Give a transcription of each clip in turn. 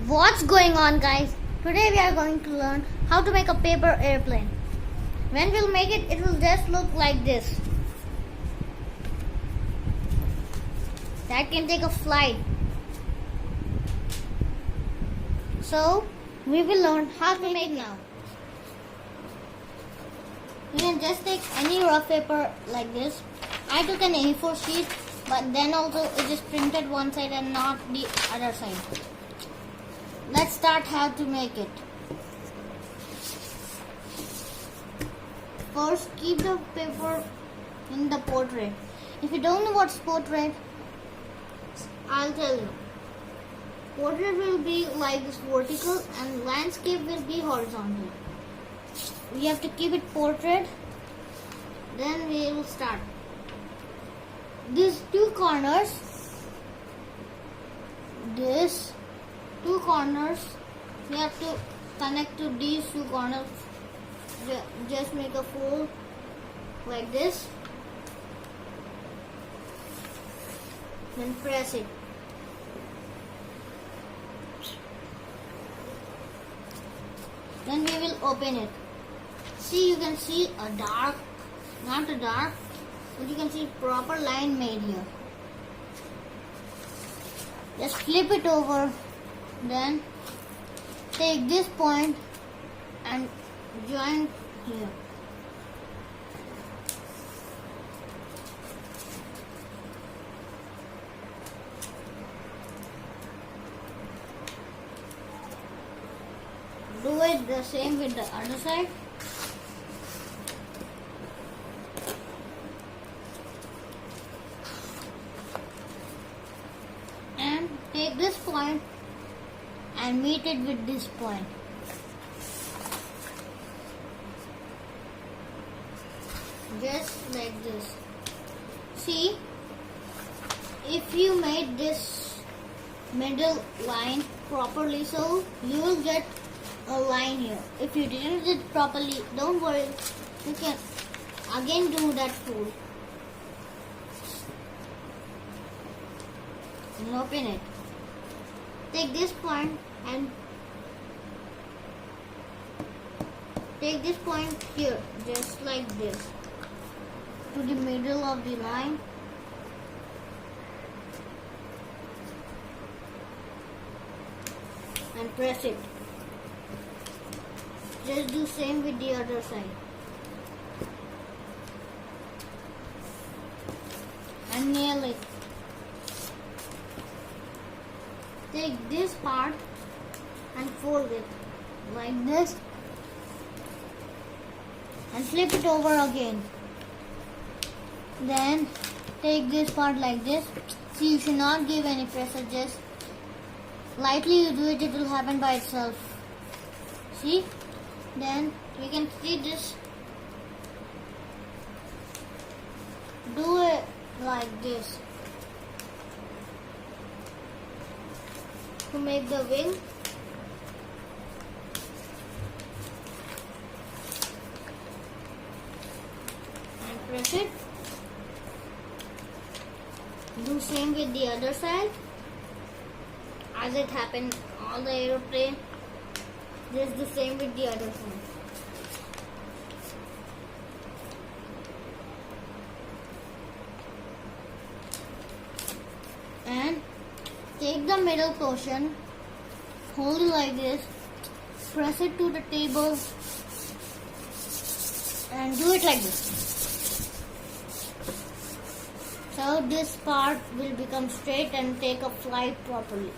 What's going on, guys? Today we are going to learn how to make a paper airplane. When we'll make it, it will just look like this. That can take a flight. So we will learn how to make it now. You can just take any rough paper like this. I took an A4 sheet, but then also it is printed one side and not the other side. Let's start how to make it. First, keep the paper in the portrait. If you don't know what's portrait, I'll tell you. Portrait will be like this vertical and landscape will be horizontal. We have to keep it portrait. Then we will start. These two corners, we have to connect to these two corners. Just make a fold like this. Then press it. Then we will open it. See, you can see a dark, not a dark, but you can see proper line made here. Just flip it over. Then take this point and join here. Do it the same with the other side. And take this point and meet it with this point. Just like this. See, if you made this middle line properly, so you will get a line here. If you didn't do it properly, don't worry, you can again do that fold and open it. Take this point and take this point here, just like this, to the middle of the line. And press it. Just do same with the other side. And nail it. Take this part and fold it like this. And flip it over again. Then take this part like this. See, you should not give any pressure, just lightly you do it, it will happen by itself. See? Then we can see this. Do it like this to make the wing. And press it. Do same with the other side. As it happened all the aeroplane, just the same with the other side. And take the middle portion, hold it like this, press it to the table and do it like this. So this part will become straight and take a flight properly.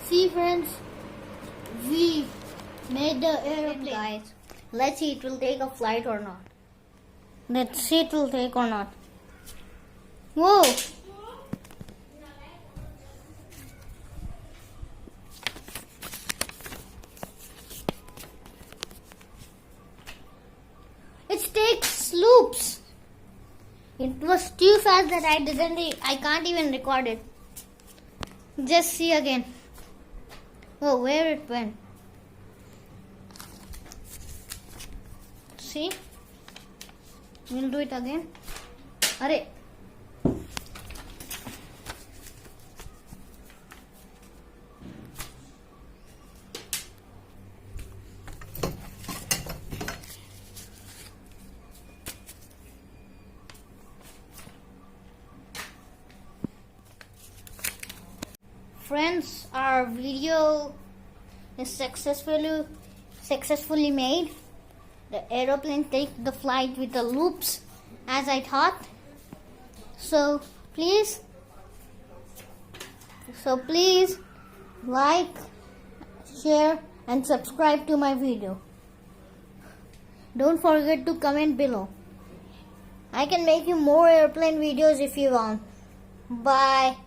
See friends, we made the airplane, guys. Let's see it will take a flight or not. Let's see it will take or not. Whoa! It takes loops. It was too fast that I can't even record it. Just see again. Oh, where it went. See? We'll do it again. Arey. Friends, our video is successfully made. The aeroplane take the flight with the loops as I thought. So please like, share and subscribe to my video. Don't forget to comment below. I can make you more airplane videos if you want. Bye.